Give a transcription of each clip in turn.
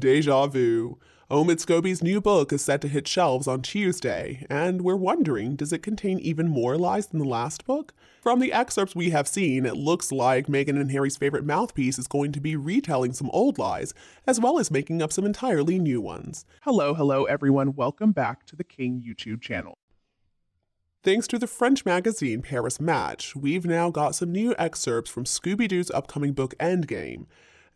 Deja vu. Omid Scobie's new book is set to hit shelves on Tuesday, and we're wondering, does it contain even more lies than the last book? From the excerpts we have seen, it looks like Meghan and Harry's favorite mouthpiece is going to be retelling some old lies, as well as making up some entirely new ones. Hello everyone, welcome back to the King YouTube channel. Thanks to the French magazine Paris Match, we've now got some new excerpts from Scooby-Doo's upcoming book Endgame.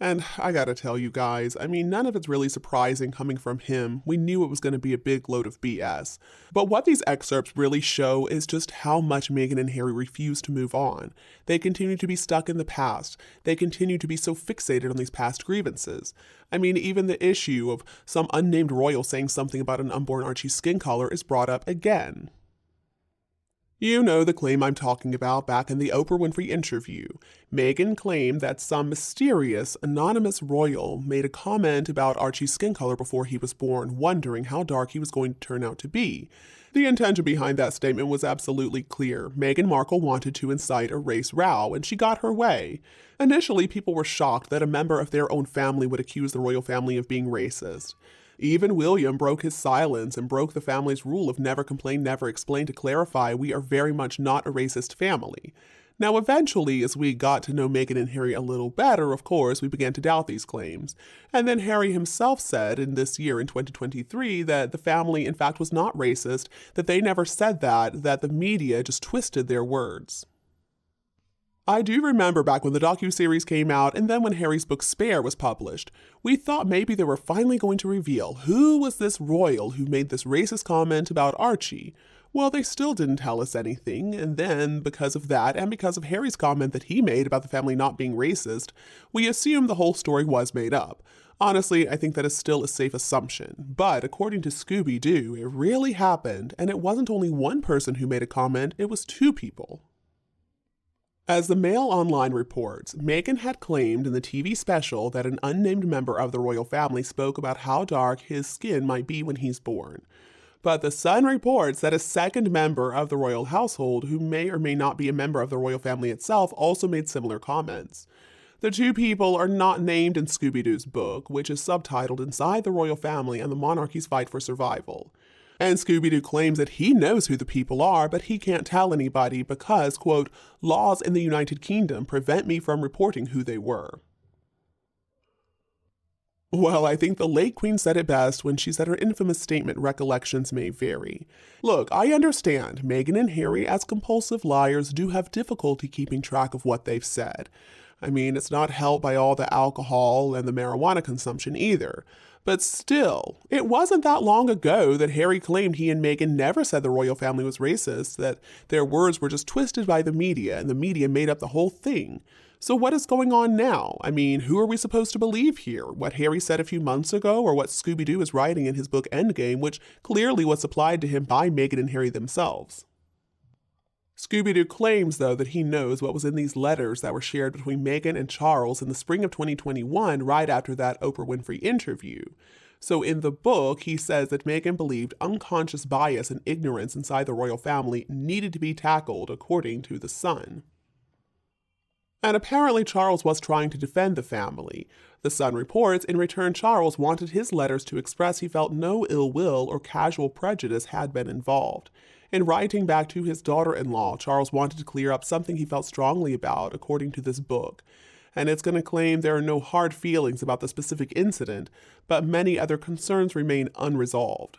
And I gotta tell you guys, none of it's really surprising coming from him. We knew it was going to be a big load of BS. But what these excerpts really show is just how much Meghan and Harry refuse to move on. They continue to be stuck in the past. They continue to be so fixated on these past grievances. Even the issue of some unnamed royal saying something about an unborn Archie's skin color is brought up again. You know the claim I'm talking about back in the Oprah Winfrey interview. Meghan claimed that some mysterious, anonymous royal made a comment about Archie's skin color before he was born, wondering how dark he was going to turn out to be. The intention behind that statement was absolutely clear. Meghan Markle wanted to incite a race row, and she got her way. Initially, people were shocked that a member of their own family would accuse the royal family of being racist. Even William broke his silence and broke the family's rule of never complain, never explain to clarify we are very much not a racist family. Now, eventually, as we got to know Meghan and Harry a little better, of course, we began to doubt these claims. And then Harry himself said in this year, in 2023, that the family, in fact, was not racist, that they never said that the media just twisted their words. I do remember back when the docuseries came out and then when Harry's book Spare was published, we thought maybe they were finally going to reveal who was this royal who made this racist comment about Archie. Well, they still didn't tell us anything, and then because of that and because of Harry's comment that he made about the family not being racist, we assumed the whole story was made up. Honestly, I think that is still a safe assumption, but according to Scooby-Doo, it really happened, and it wasn't only one person who made a comment, it was two people. As the Mail Online reports, Meghan had claimed in the TV special that an unnamed member of the royal family spoke about how dark his skin might be when he's born. But the Sun reports that a second member of the royal household, who may or may not be a member of the royal family itself, also made similar comments. The two people are not named in Scooby-Doo's book, which is subtitled Inside the Royal Family and the Monarchy's Fight for Survival. And Scooby-Doo claims that he knows who the people are, but he can't tell anybody because, quote, laws in the United Kingdom prevent me from reporting who they were. Well, I think the late Queen said it best when she said her infamous statement, recollections may vary. Look, I understand Meghan and Harry, as compulsive liars, do have difficulty keeping track of what they've said. It's not helped by all the alcohol and the marijuana consumption either. But still, it wasn't that long ago that Harry claimed he and Meghan never said the royal family was racist, that their words were just twisted by the media, and the media made up the whole thing. So what is going on now? Who are we supposed to believe here? What Harry said a few months ago, or what Scooby-Doo is writing in his book Endgame, which clearly was supplied to him by Meghan and Harry themselves? Scooby-Doo claims, though, that he knows what was in these letters that were shared between Meghan and Charles in the spring of 2021, right after that Oprah Winfrey interview. So in the book, he says that Meghan believed unconscious bias and ignorance inside the royal family needed to be tackled, according to The Sun. And apparently Charles was trying to defend the family. The Sun reports, in return, Charles wanted his letters to express he felt no ill will or casual prejudice had been involved. In writing back to his daughter-in-law, Charles wanted to clear up something he felt strongly about, according to this book. And it's going to claim there are no hard feelings about the specific incident, but many other concerns remain unresolved.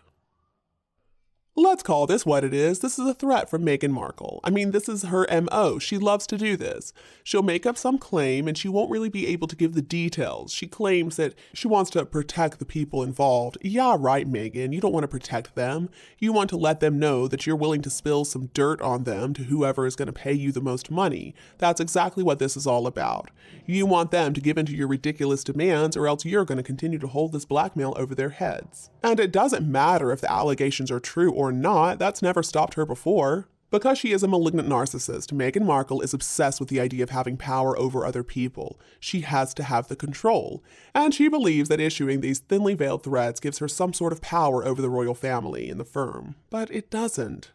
Let's call this what it is. This is a threat from Meghan Markle. This is her MO. She loves to do this. She'll make up some claim and she won't really be able to give the details. She claims that she wants to protect the people involved. Yeah, right, Meghan. You don't want to protect them. You want to let them know that you're willing to spill some dirt on them to whoever is going to pay you the most money. That's exactly what this is all about. You want them to give in to your ridiculous demands, or else you're going to continue to hold this blackmail over their heads. And it doesn't matter if the allegations are true or not, that's never stopped her before. Because she is a malignant narcissist, Meghan Markle is obsessed with the idea of having power over other people. She has to have the control. And she believes that issuing these thinly veiled threats gives her some sort of power over the royal family and the firm. But it doesn't.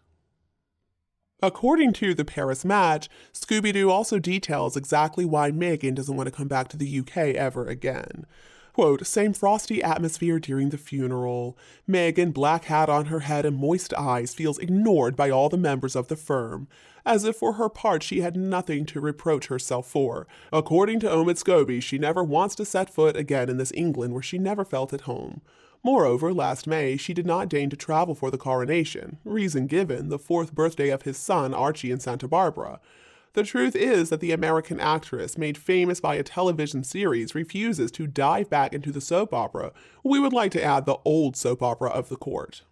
According to the Paris Match, Scooby-Doo also details exactly why Meghan doesn't want to come back to the UK ever again. Quote, same frosty atmosphere during the funeral. Meghan, black hat on her head and moist eyes, feels ignored by all the members of the firm, as if for her part she had nothing to reproach herself for. According to Omid Scobie, she never wants to set foot again in this England where she never felt at home. Moreover, last May, she did not deign to travel for the coronation, reason given, the 4th birthday of his son Archie in Santa Barbara. The truth is that the American actress, made famous by a television series, refuses to dive back into the soap opera. We would like to add the old soap opera of the court.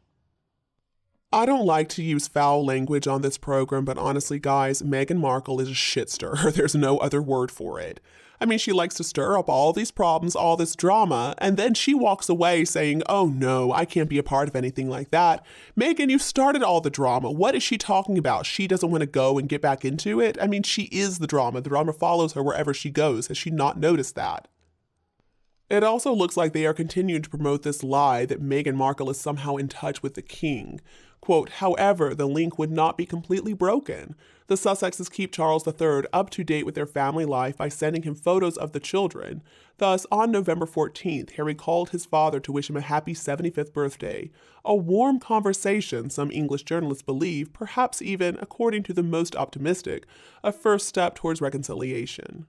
I don't like to use foul language on this program, but honestly, guys, Meghan Markle is a shit stirrer. There's no other word for it. I mean, she likes to stir up all these problems, all this drama, and then she walks away saying, oh no, I can't be a part of anything like that. Meghan, you started all the drama. What is she talking about? She doesn't want to go and get back into it? I mean, she is the drama. The drama follows her wherever she goes. Has she not noticed that? It also looks like they are continuing to promote this lie that Meghan Markle is somehow in touch with the king. Quote, however, the link would not be completely broken. The Sussexes keep Charles III up to date with their family life by sending him photos of the children. Thus, on November 14th, Harry called his father to wish him a happy 75th birthday. A warm conversation, some English journalists believe, perhaps even, according to the most optimistic, a first step towards reconciliation.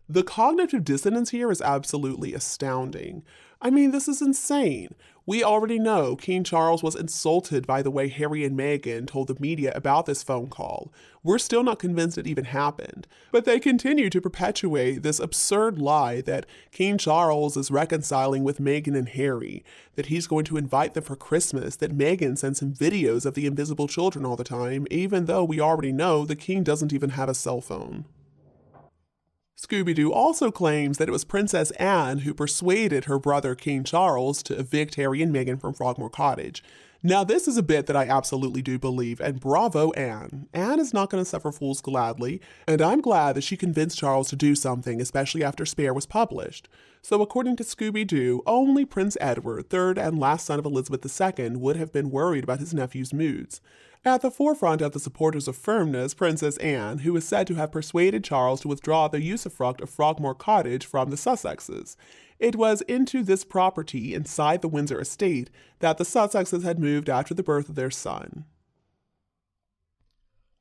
The cognitive dissonance here is absolutely astounding. I mean, this is insane. We already know King Charles was insulted by the way Harry and Meghan told the media about this phone call. We're still not convinced it even happened, but they continue to perpetuate this absurd lie that King Charles is reconciling with Meghan and Harry, that he's going to invite them for Christmas, that Meghan sends him videos of the invisible children all the time, even though we already know the king doesn't even have a cell phone. Scooby-Doo also claims that it was Princess Anne who persuaded her brother King Charles to evict Harry and Meghan from Frogmore Cottage. Now, this is a bit that I absolutely do believe, and bravo, Anne. Anne is not going to suffer fools gladly, and I'm glad that she convinced Charles to do something, especially after Spare was published. So according to Scooby-Doo, only Prince Edward, third and last son of Elizabeth II, would have been worried about his nephew's moods. At the forefront of the supporters of firmness, Princess Anne, who is said to have persuaded Charles to withdraw the usufruct of Frogmore Cottage from the Sussexes. It was into this property inside the Windsor estate that the Sussexes had moved after the birth of their son.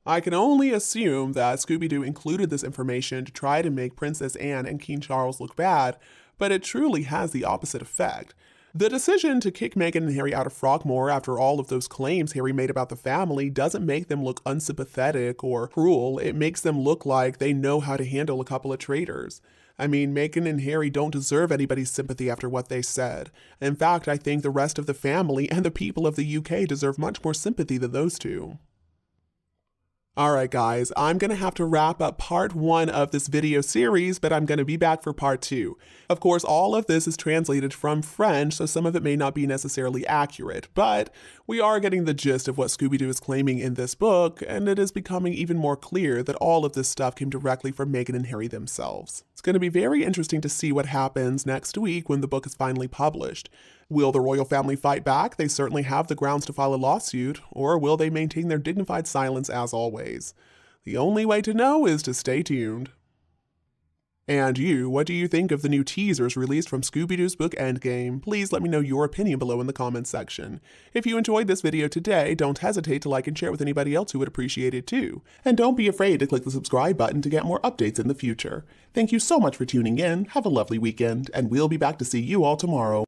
I can only assume that Scooby-Doo included this information to try to make Princess Anne and King Charles look bad, but it truly has the opposite effect. The decision to kick Meghan and Harry out of Frogmore after all of those claims Harry made about the family doesn't make them look unsympathetic or cruel. It makes them look like they know how to handle a couple of traitors. I mean, Meghan and Harry don't deserve anybody's sympathy after what they said. In fact, I think the rest of the family and the people of the UK deserve much more sympathy than those two. Alright guys, I'm going to have to wrap up part 1 of this video series, but I'm going to be back for part 2. Of course, all of this is translated from French, so some of it may not be necessarily accurate, but we are getting the gist of what Scooby-Doo is claiming in this book, and it is becoming even more clear that all of this stuff came directly from Meghan and Harry themselves. It's going to be very interesting to see what happens next week when the book is finally published. Will the royal family fight back? They certainly have the grounds to file a lawsuit, or will they maintain their dignified silence as always? The only way to know is to stay tuned. And you, what do you think of the new teasers released from Scooby-Doo's book Endgame? Please let me know your opinion below in the comments section. If you enjoyed this video today, don't hesitate to like and share with anybody else who would appreciate it too. And don't be afraid to click the subscribe button to get more updates in the future. Thank you so much for tuning in, have a lovely weekend, and we'll be back to see you all tomorrow.